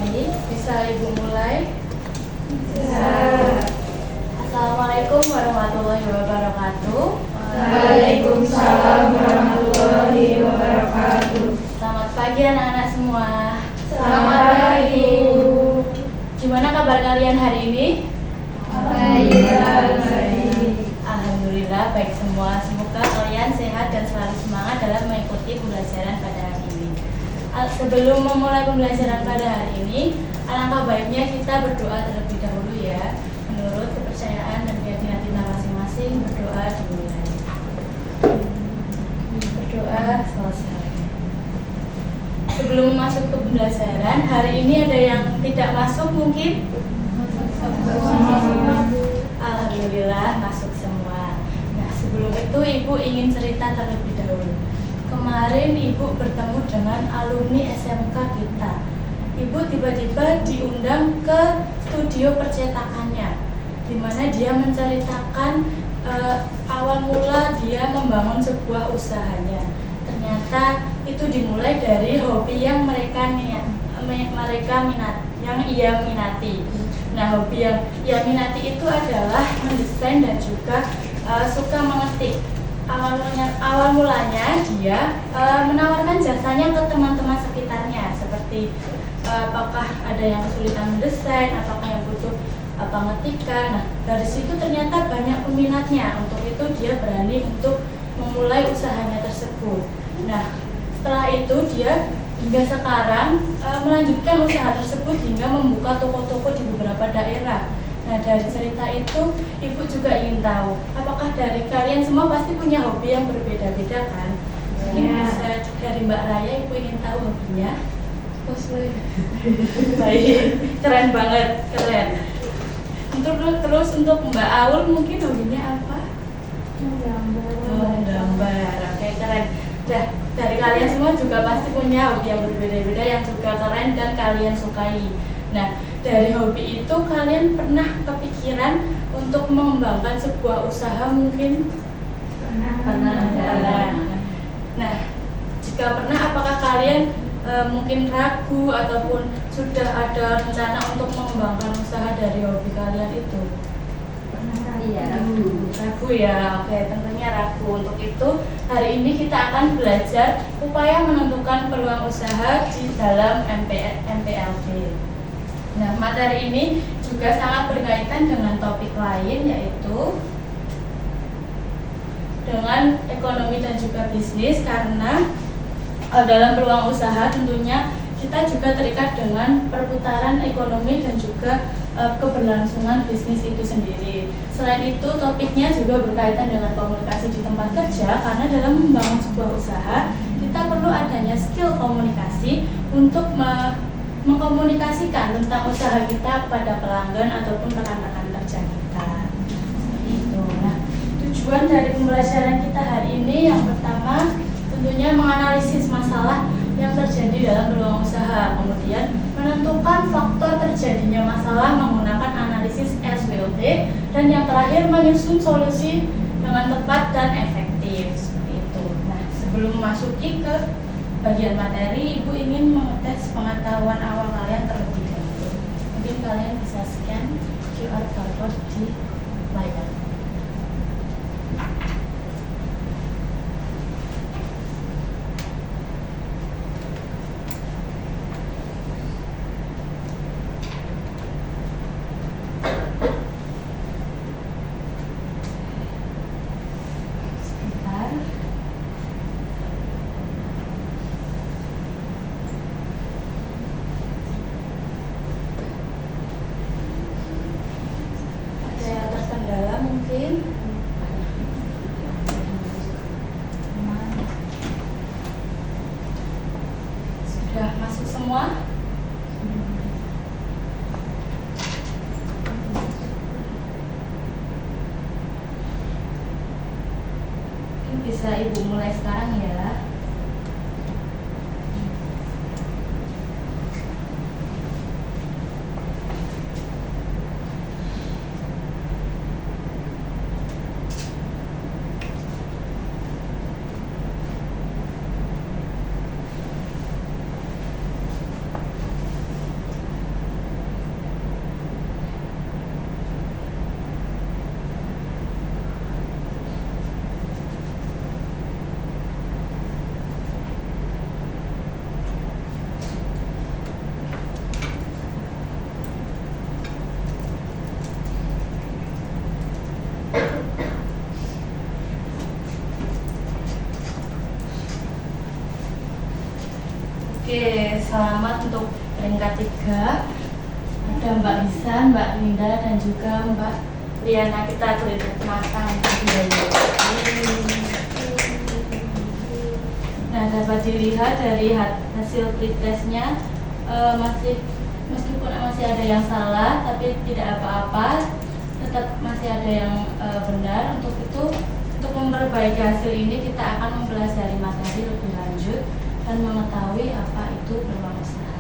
Baik, bisa Ibu mulai? Bisa. Assalamualaikum warahmatullahi wabarakatuh. Waalaikumsalam warahmatullahi wabarakatuh. Selamat pagi anak-anak semua. Selamat pagi, Ibu. Gimana kabar kalian hari ini? Baik. Alhamdulillah baik semua. Semoga kalian sehat dan selalu semangat dalam mengikuti pembelajaran pada hari ini. Sebelum memulai pembelajaran pada hari ini, alangkah baiknya kita berdoa terlebih dahulu ya. Menurut kepercayaan dan keyakinan kita masing-masing, berdoa dimulai. Berdoa selesai. Sebelum masuk ke pembelajaran, hari ini ada yang tidak masuk mungkin? Alhamdulillah masuk semua. Nah, sebelum itu Ibu ingin cerita terlebih dahulu. Kemarin Ibu bertemu dengan alumni SMK kita. Ibu tiba-tiba diundang ke studio percetakannya, di mana dia menceritakan awal mula dia membangun sebuah usahanya. Ternyata itu dimulai dari hobi yang ia minati. Nah, hobi yang ia minati itu adalah mendesain dan juga suka mengetik. Awal mulanya dia menawarkan jasanya ke teman-teman sekitarnya, seperti apakah ada yang kesulitan mendesain, apakah yang butuh pengetikan. Nah, dari situ ternyata banyak peminatnya. Untuk itu dia berani untuk memulai usahanya tersebut. Nah, setelah itu dia hingga sekarang melanjutkan usaha tersebut hingga membuka toko-toko di beberapa daerah. Nah, dari cerita itu Ibu juga ingin tahu, apakah dari kalian semua pasti punya hobi yang berbeda-beda kan? Mungkin bisa dari Mbak Raya, Ibu ingin tahu hobinya? Cosplay. Baik, keren banget, keren. Terus untuk Mbak Aul mungkin hobinya apa? Menggambar. Oke, keren. Nah, dari kalian semua juga pasti punya hobi yang berbeda-beda yang juga keren dan kalian sukai. Nah, dari hobi itu kalian pernah kepikiran untuk mengembangkan sebuah usaha mungkin? Pernah. Nah, jika pernah, apakah kalian mungkin ragu ataupun sudah ada rencana untuk mengembangkan usaha dari hobi kalian itu? Ragu ya, oke, tentunya ragu. Untuk itu hari ini kita akan belajar upaya menentukan peluang usaha di dalam MPLD. Nah, materi ini juga sangat berkaitan dengan topik lain, yaitu dengan ekonomi dan juga bisnis, karena dalam peluang usaha tentunya kita juga terikat dengan perputaran ekonomi dan juga keberlangsungan bisnis itu sendiri. Selain itu, topiknya juga berkaitan dengan komunikasi di tempat kerja, karena dalam membangun sebuah usaha kita perlu adanya skill komunikasi untuk mengkomunikasikan tentang usaha kita kepada pelanggan ataupun rekan-rekan kerja kita. Seperti itu. Nah, tujuan dari pembelajaran kita hari ini yang pertama tentunya menganalisis masalah yang terjadi dalam peluang usaha, kemudian menentukan faktor terjadinya masalah menggunakan analisis SWOT, dan yang terakhir menyusun solusi dengan tepat dan efektif. Seperti itu. Nah, sebelum memasuki ke bagian materi, Ibu ingin mengetes pengetahuan awal kalian terlebih dahulu. Mungkin kalian bisa scan QR code di layar. Sudah masuk semua? Mungkin bisa Ibu mulai sekarang ya. selamat untuk peringkat 3. Ada Mbak Lisa, Mbak Linda, dan juga Mbak Liana. Kita beri tepuk tangan. Nah, dapat dilihat dari hasil pretestnya meskipun masih ada yang salah, tapi tidak apa-apa, tetap masih ada yang benar. Untuk itu, untuk memperbaiki hasil ini kita akan mempelajari materi lebih lanjut dan mengetahui apa itu peluang usaha.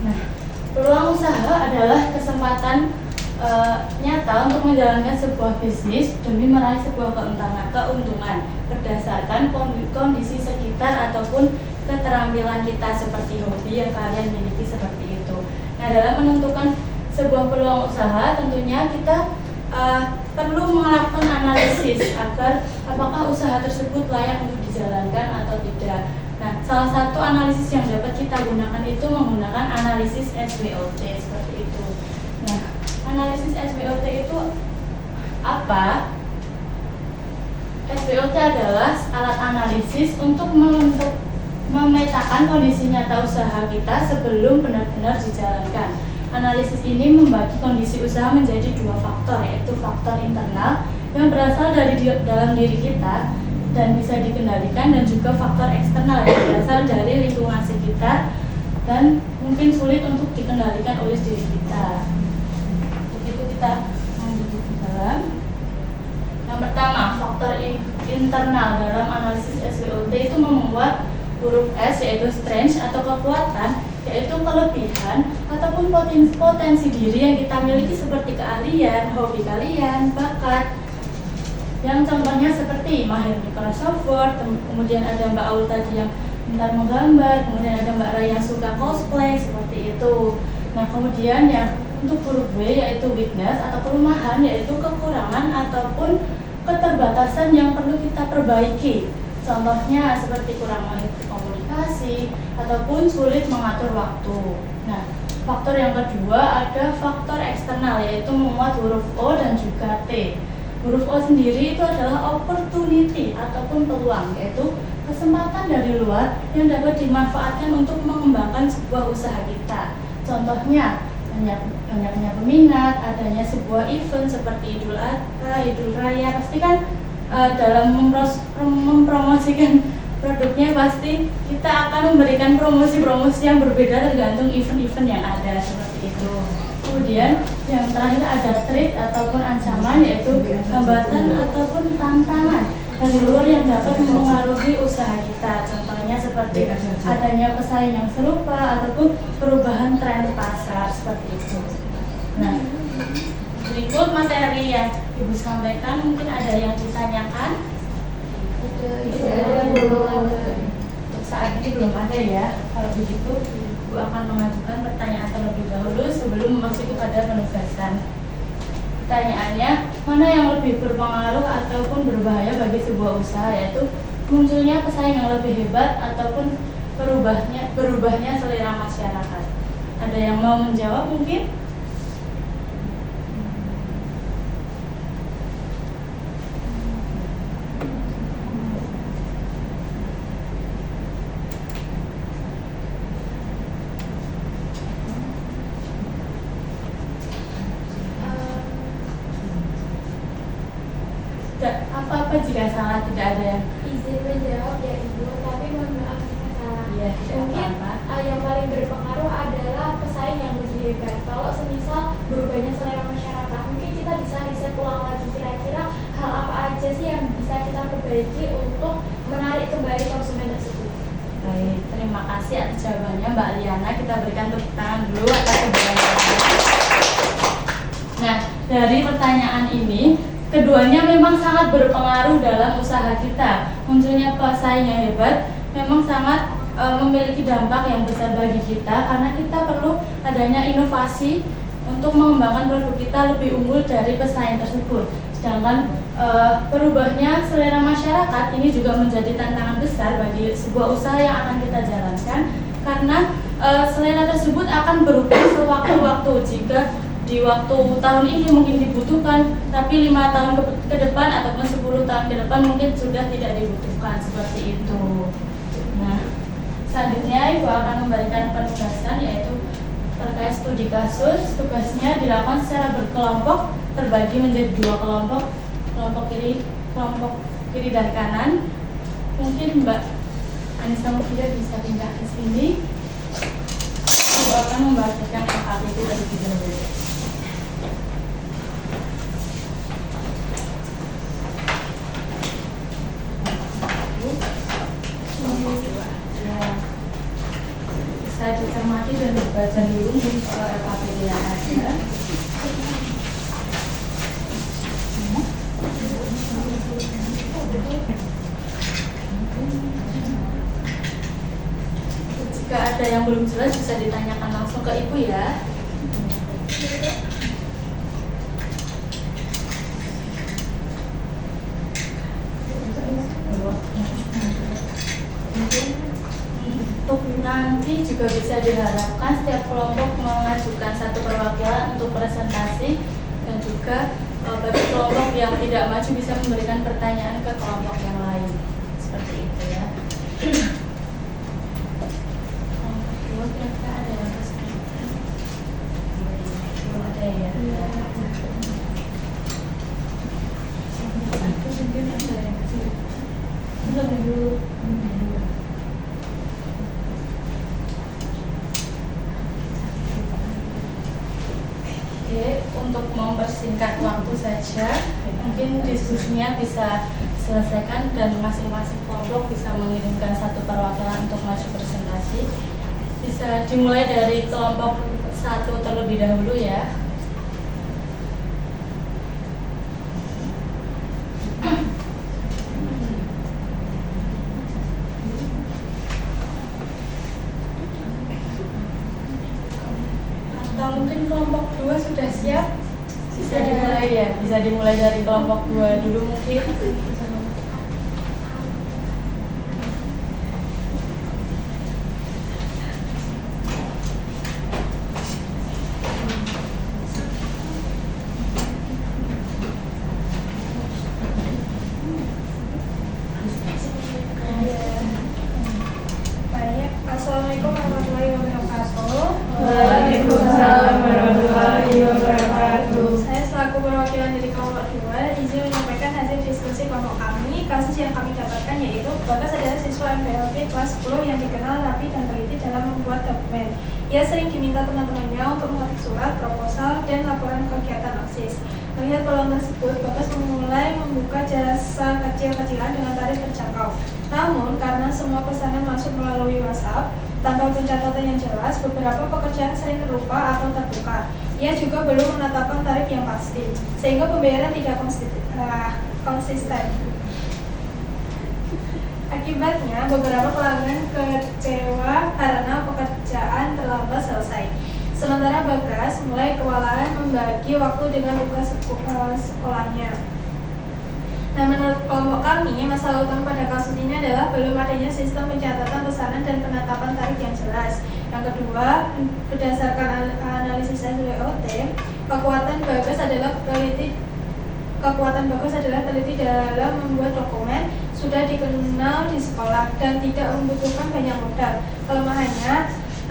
Nah, peluang usaha adalah kesempatan nyata untuk menjalankan sebuah bisnis demi meraih sebuah keuntungan berdasarkan kondisi sekitar ataupun keterampilan kita, seperti hobi yang kalian miliki seperti itu. Nah, dalam menentukan sebuah peluang usaha tentunya kita perlu melakukan analisis agar apakah usaha tersebut layak untuk dijalankan atau tidak. Nah, salah satu analisis yang dapat kita gunakan itu menggunakan analisis SWOT seperti itu. Nah, analisis SWOT itu apa? SWOT adalah alat analisis untuk memetakan kondisi nyata usaha kita sebelum benar-benar dijalankan. Analisis ini membagi kondisi usaha menjadi 2 faktor, yaitu faktor internal yang berasal dari dalam diri kita dan bisa dikendalikan, dan juga faktor eksternal yang berasal dari lingkungan sekitar dan mungkin sulit untuk dikendalikan oleh diri kita. Untuk itu kita lanjut ke dalam. Yang pertama, faktor internal dalam analisis SWOT itu membuat huruf S, yaitu strength atau kekuatan, yaitu kelebihan ataupun potensi diri yang kita miliki seperti keahlian, hobi kalian, bakat. Yang contohnya seperti mahir Microsoft Word, kemudian ada Mbak Aul tadi yang pintar menggambar, kemudian ada Mbak Ray yang suka cosplay, seperti itu. Nah, kemudian yang untuk huruf W yaitu weakness atau kelemahan, yaitu kekurangan ataupun keterbatasan yang perlu kita perbaiki. Contohnya seperti kurang mahir komunikasi ataupun sulit mengatur waktu. Nah, faktor yang kedua ada faktor eksternal, yaitu memuat huruf O dan juga T. Huruf O sendiri itu adalah opportunity ataupun peluang, yaitu kesempatan dari luar yang dapat dimanfaatkan untuk mengembangkan sebuah usaha kita. Contohnya, banyaknya peminat, adanya sebuah event seperti Idul Adha, Idul Raya, pasti kan dalam mempromosikan produknya pasti kita akan memberikan promosi-promosi yang berbeda tergantung event-event yang ada, seperti itu. Kemudian yang terakhir ada threat ataupun ancaman, yaitu hambatan ataupun tantangan dari luar yang dapat mempengaruhi usaha kita. Contohnya seperti adanya pesaing yang serupa ataupun perubahan tren pasar, seperti itu. Nah, berikut materi yang Ibu sampaikan, mungkin ada yang ditanyakan? Untuk saat ini belum ada ya. Kalau begitu Ibu akan mengajukan pertanyaan terlebih dahulu sebelum memasuki pada penugasan. Pertanyaannya, mana yang lebih berpengaruh ataupun berbahaya bagi sebuah usaha, yaitu munculnya pesaing yang lebih hebat ataupun berubahnya selera masyarakat. Ada yang mau menjawab mungkin? Apa jika salah? Tidak ada yang Izin menjawab ya Ibu, tapi mohon maaf jika salah. Iya, Mungkin apa-apa. yang paling berpengaruh adalah pesaing yang lebih hebat. Kalau semisal berubahnya selera masyarakat, mungkin kita bisa riset ulang lagi kira-kira hal apa aja sih yang bisa kita perbaiki untuk menarik kembali konsumen tersebut. Baik, terima kasih atas jawabannya Mbak Liana. Kita berikan tepuk tangan dulu atas jawabannya. Nah, dari pertanyaan ini, keduanya memang sangat berpengaruh dalam usaha kita. Munculnya pesaing yang hebat memang sangat memiliki dampak yang besar bagi kita, karena kita perlu adanya inovasi untuk mengembangkan produk kita lebih unggul dari pesaing tersebut. Sedangkan berubahnya selera masyarakat ini juga menjadi tantangan besar bagi sebuah usaha yang akan kita jalankan, karena selera tersebut akan berubah sewaktu-waktu. Jika di waktu tahun ini mungkin dibutuhkan, tapi 5 tahun ke depan ataupun 10 tahun ke depan mungkin sudah tidak dibutuhkan, seperti itu. Nah, selanjutnya Ibu akan memberikan penugasan, yaitu terkait studi kasus. Tugasnya dilakukan secara berkelompok, terbagi menjadi 2 kelompok, kelompok kiri dan kanan. Mungkin Mbak Anissa Mufidah bisa pindah ke sini. Ibu akan membacakan LKPD terlebih dahulu. Bisa dicermati dan dibaca dulu LKPD yang ada. Jika ada yang belum jelas bisa ditanyakan langsung ke Ibu ya. Untuk nanti juga bisa diharapkan setiap kelompok mengajukan 1 perwakilan untuk presentasi, dan juga bagi kelompok yang tidak maju bisa memberikan pertanyaan ke kelompok yang lain, seperti itu ya. Kira-kira ada yang kesulitan? Belum ada ya? Mungkin ada yang kesulitan. Dulu. Oke, untuk mempersingkat waktu saja, mungkin diskusinya bisa selesaikan dan masing-masing kelompok bisa mengirimkan 1 perwakilan untuk maju presentasi. Bisa dimulai dari kelompok 1 terlebih dahulu ya. Atau mungkin kelompok 2 sudah siap? Bisa dimulai ya, bisa dimulai dari kelompok 2 dulu mungkin. Assalamualaikum warahmatullahi wabarakatuh. Waalaikumsalam warahmatullahi wabarakatuh. Saya selaku perwakilan dari kelompok 2 izin menyampaikan hasil diskusi kelompok kami. Kasus yang kami dapatkan yaitu Bagas adalah siswa MPLP kelas 10 yang dikenal rapi dan teliti dalam membuat dokumen. Ia sering diminta teman-temannya untuk mengetik surat, proposal, dan laporan kegiatan OSIS. Melihat peluang tersebut, Bagas mulai membuka jasa kecil-kecilan dengan tarif terjangkau. Namun, karena semua pesanan masuk melalui WhatsApp, tanpa pencatatan yang jelas, beberapa pekerjaan sering terlupa atau terbuka. Ia juga belum menetapkan tarif yang pasti, sehingga pembayaran tidak konsisten. Akibatnya, beberapa pelanggan kecewa karena pekerjaan terlambat selesai. Sementara Bagas mulai kewalahan membagi waktu dengan tugas sekolahnya. Nah, menurut kelompok kami, masalah utama pada kasus ini adalah belum adanya sistem pencatatan pesanan dan penetapan tarif yang jelas. Yang kedua, berdasarkan analisis SWOT, kekuatan Bagas adalah teliti dalam membuat dokumen, sudah dikenal di sekolah dan tidak membutuhkan banyak modal. Kelemahannya,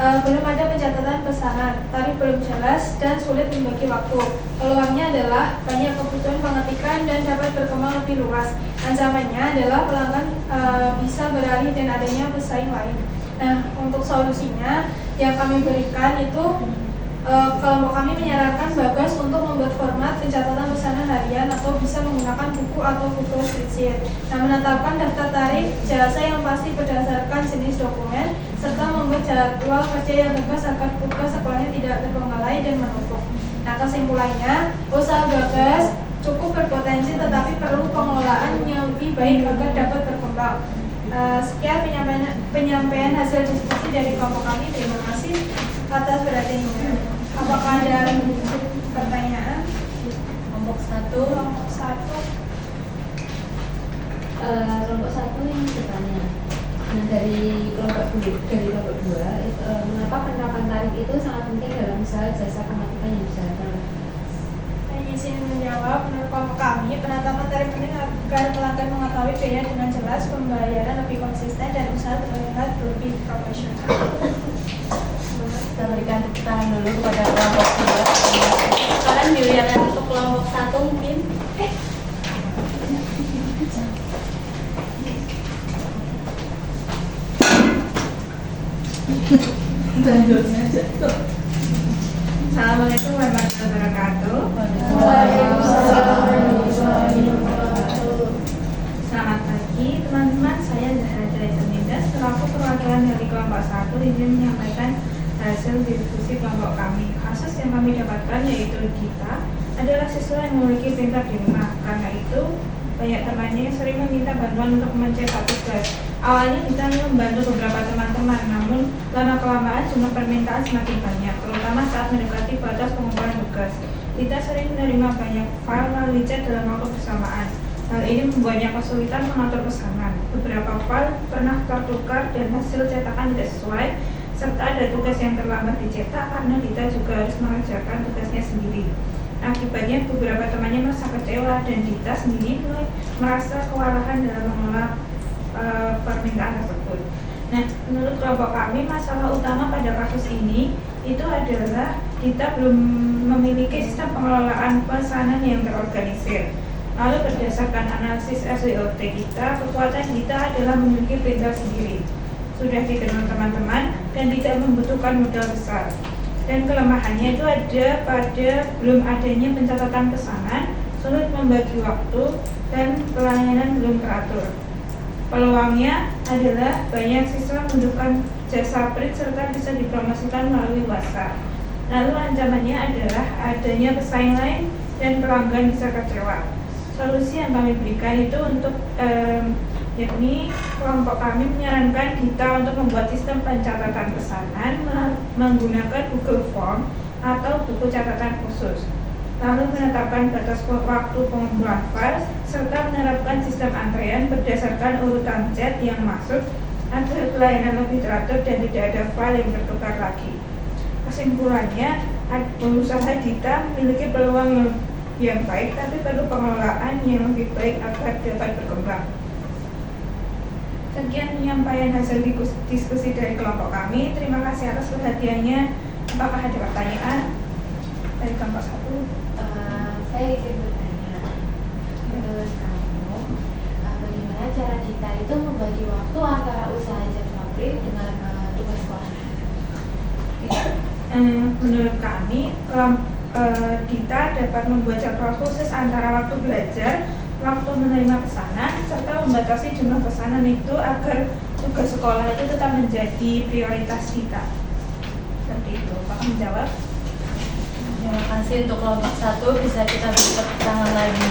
belum ada pencatatan pesanan, tarif belum jelas, dan sulit membagi waktu. Peluangnya adalah banyak kebutuhan pengetikan dan dapat berkembang lebih luas. Ancamannya adalah pelanggan bisa beralih dan adanya pesaing lain. Nah, untuk solusinya yang kami berikan itu kelompok kami menyarankan Bagas untuk membuat format pencatatan pesanan harian atau bisa menggunakan buku atau buku spreadsheet. Nah, menetapkan daftar tarif jasa yang pasti berdasarkan jenis dokumen, serta membuat jadwal kerja yang tegas agar tugas sekolahnya tidak terbengkalai dan menumpuk. Nah, kesimpulannya, usaha Bagas cukup berpotensi tetapi perlu pengelolaan yang lebih baik agar dapat berkembang. Sekian penyampaian hasil diskusi dari kelompok kami. Terima kasih atas perhatiannya. Apakah ada pertanyaan? Kelompok 1. Kelompok 1. Kelompok 1 yang bertanya. Nah, dari kelompok dua, mengapa penerapan tarif itu sangat penting dalam usaha jasa pengamanan yang dijalankan? Saya izin menjawab, menurut kelompok kami, penetapan tarif penting agar pelanggan mengetahui biaya dengan jelas, pembayaran lebih konsisten, dan usaha terlihat lebih profesional. Kita berikan tepuk tangan dulu kepada kelompok 2. Sekarang giliran untuk kelompok 1 mungkin. Assalamualaikum warahmatullahi wabarakatuh. Selamat pagi teman-teman, saya Zahra Jaya selaku perwakilan dari kelompok 1 ingin menyampaikan hasil diskusi kelompok kami. Kasus yang kami dapatkan yaitu Dita adalah siswa yang memiliki printer di rumah. Karena itu banyak temannya yang sering meminta bantuan untuk mencetak tugas. Awalnya Dita membantu beberapa teman-teman, namun lama-kelamaan jumlah permintaan semakin banyak, terutama saat mendekati batas pengumpulan tugas. Dita sering menerima banyak file melalui chat dalam waktu bersamaan. Hal ini membuatnya kesulitan mengatur pesanan. Beberapa file pernah tertukar dan hasil cetakan tidak sesuai, serta ada tugas yang terlambat dicetak karena Dita juga harus mengerjakan tugasnya sendiri. Akibatnya beberapa temannya merasa kecewa dan Dita sendiri mulai merasa kewalahan dalam mengelola permintaan tersebut. Nah, menurut kelompok kami, masalah utama pada kasus ini itu adalah Dita belum memiliki sistem pengelolaan pesanan yang terorganisir. Lalu berdasarkan analisis SWOT kita, kekuatan Dita adalah memiliki printer sendiri, sudah dikenal teman-teman, dan tidak membutuhkan modal besar. Dan kelemahannya itu ada pada belum adanya pencatatan pesanan, sulit membagi waktu, dan pelayanan belum teratur. Peluangnya adalah banyak siswa membutuhkan jasa print serta bisa dipromosikan melalui WhatsApp. Lalu ancamannya adalah adanya pesaing lain dan pelanggan bisa kecewa. Solusi yang kami berikan itu untuk yakni kelompok kami menyarankan Dita untuk membuat sistem pencatatan pesanan menggunakan Google Form atau buku catatan khusus, lalu menetapkan batas waktu pengumpulan file, serta menerapkan sistem antrean berdasarkan urutan chat yang masuk agar pelayanan lebih teratur dan tidak ada file yang tertukar lagi. Kesimpulannya, usaha Dita memiliki peluang yang baik, tapi perlu pengelolaan yang lebih baik agar dapat berkembang. Sekian penyampaian hasil diskusi dari kelompok kami. Terima kasih atas perhatiannya. Apakah ada pertanyaan dari kelompok 1? Saya ingin bertanya, menurut kamu, bagaimana cara Dita itu membagi waktu antara usaha jasa print dengan tugas sekolah? Menurut kami, Dita dapat membuat jadwal khusus antara waktu belajar, waktu menerima pesanan, serta membatasi jumlah pesanan itu agar tugas sekolah itu tetap menjadi prioritas Dita. Seperti itu. Pak menjawab. Terima kasih untuk kelompok 1, bisa kita beri tepuk tangan lagi.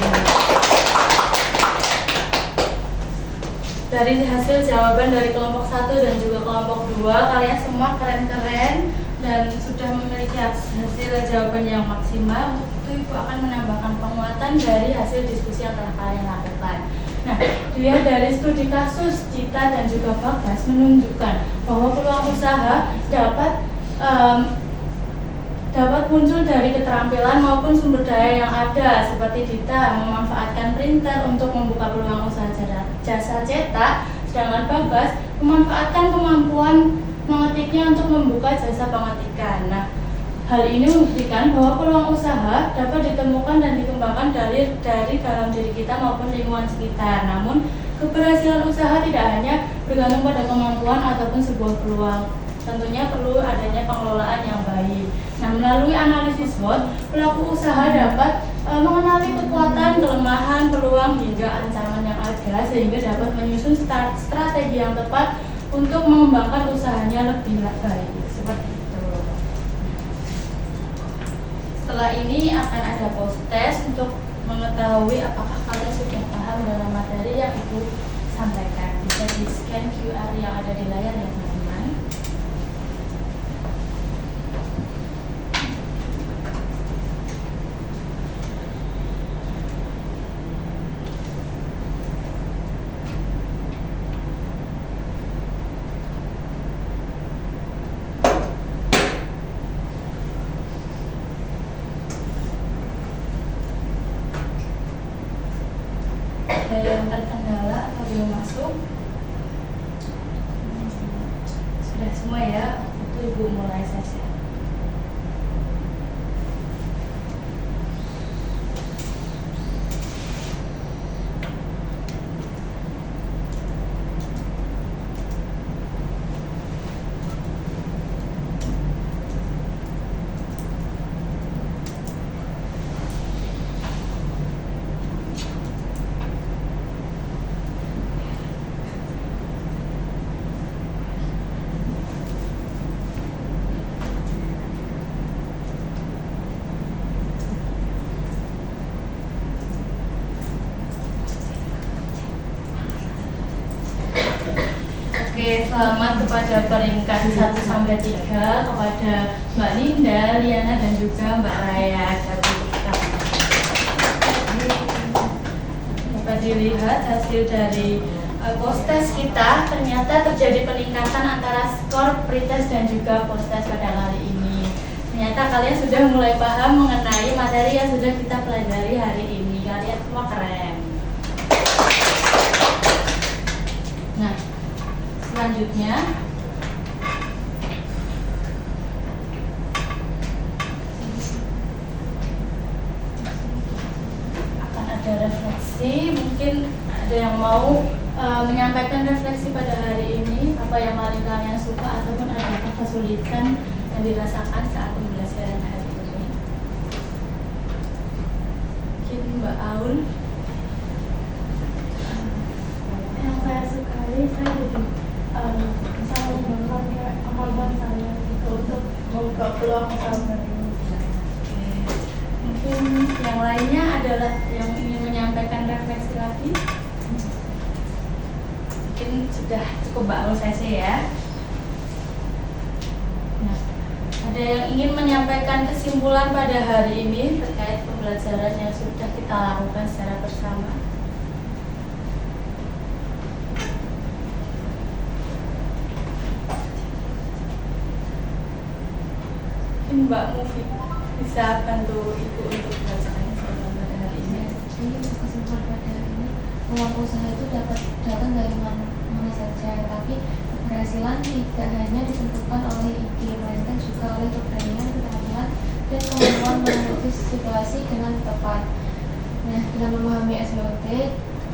Dari hasil jawaban dari kelompok 1 dan juga kelompok 2, kalian semua keren-keren dan sudah memiliki hasil jawaban yang maksimal. Untuk itu Ibu akan menambahkan penguatan dari hasil diskusi yang telah kalian lakukan. Nah, dilihat dari studi kasus Dita dan juga Bagas menunjukkan bahwa peluang usaha dapat muncul dari keterampilan maupun sumber daya yang ada, seperti Dita memanfaatkan printer untuk membuka peluang usaha jasa cetak, sedangkan Bagas memanfaatkan kemampuan mengetiknya untuk membuka jasa pengetikan. Nah, hal ini membuktikan bahwa peluang usaha dapat ditemukan dan dikembangkan dari dalam diri kita maupun lingkungan sekitar. Namun, keberhasilan usaha tidak hanya bergantung pada kemampuan ataupun sebuah peluang. Tentunya perlu adanya pengelolaan yang baik. Nah, melalui analisis SWOT, pelaku usaha dapat mengenali kekuatan, kelemahan, peluang hingga ancaman yang ada, sehingga dapat menyusun strategi yang tepat untuk mengembangkan usahanya lebih baik. Seperti itu. Setelah ini akan ada post test untuk mengetahui apakah kalian sudah paham dalam materi yang Ibu sampaikan. Bisa di scan QR yang ada di layar ya teman-teman. Oke, selamat kepada peringkat 1 sampai 3 kepada Mbak Linda, Liana dan juga Mbak Raya. Dapat dilihat hasil dari post-test kita, ternyata terjadi peningkatan antara skor pretest dan juga post-test pada kali ini. Ternyata kalian sudah mulai paham mengenai materi yang sudah kita pelajari hari ini. Kalian semua keren. Nah, selanjutnya akan ada refleksi. Mungkin ada yang mau menyampaikan refleksi pada hari ini, apa yang paling kalian suka ataupun ada kesulitan yang dirasakan saat pembelajaran hari ini. Mungkin Mbak Aul. Yang saya sukai, saya jadi bisa mengembangkan kemampuan saya gitu untuk membuka peluang usaha baru. Mungkin yang lainnya adalah yang ingin menyampaikan refleksi lagi. Mungkin sudah cukup Mbak Aul sesi ya. Nah, ada yang ingin menyampaikan kesimpulan pada hari ini terkait pembelajaran yang sudah kita lakukan secara bersama? Mungkin Mbak Mufi bisa bantu Ibu untuk bacakan kesimpulan pada hari ini. Jadi untuk kesimpulan pada hari ini, peluang usaha itu dapat datang dari mana saja, tapi keberhasilan tidak hanya ditentukan oleh ide, melainkan juga oleh keberanian, keterampilan, dan kemampuan menghadapi situasi dengan tepat. Nah, dengan memahami SWOT,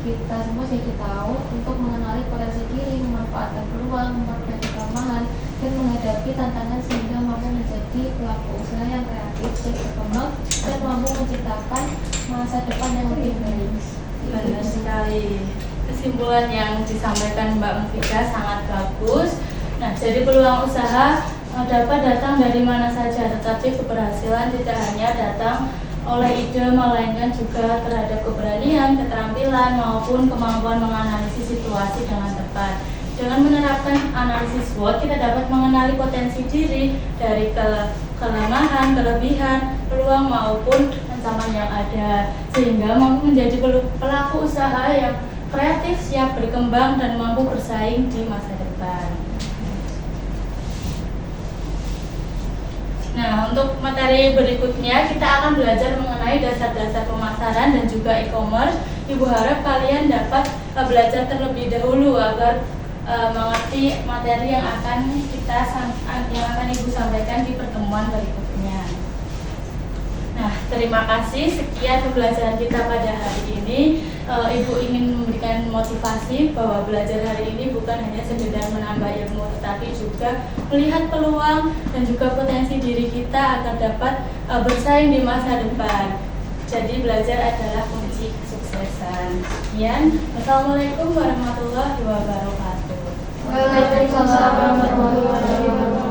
kita semua jadi tahu untuk mengenali potensi diri, memanfaatkan peluang, memperbaiki kelemahan, dan menghadapi tantangan sehingga mampu menjadi pelaku usaha yang kreatif dan berkembang dan mampu menciptakan masa depan yang lebih baik. Benar sekali. Kesimpulan yang disampaikan Mbak Mufika sangat bagus. Nah, jadi peluang usaha dapat datang dari mana saja, tetapi keberhasilan tidak hanya datang oleh ide, melainkan juga terhadap keberanian, keterampilan, maupun kemampuan menganalisis situasi dengan tepat. Dengan menerapkan analisis SWOT, kita dapat mengenali potensi diri dari kelemahan, kelebihan, peluang maupun ancaman yang ada, sehingga mampu menjadi pelaku usaha yang kreatif, siap berkembang, dan mampu bersaing di masa depan. Nah, untuk materi berikutnya kita akan belajar mengenai dasar-dasar pemasaran dan juga e-commerce. Ibu harap kalian dapat belajar terlebih dahulu agar mengerti materi yang akan Ibu sampaikan di pertemuan berikutnya. Nah, terima kasih. Sekian pembelajaran kita pada hari ini. Ibu ingin memberikan motivasi bahwa belajar hari ini bukan hanya sekedar menambah ilmu, tetapi juga melihat peluang dan juga potensi diri kita agar dapat bersaing di masa depan. Jadi belajar adalah kunci kesuksesan. Sekian. Wassalamualaikum warahmatullahi wabarakatuh. Waalaikumsalam warahmatullahi wabarakatuh.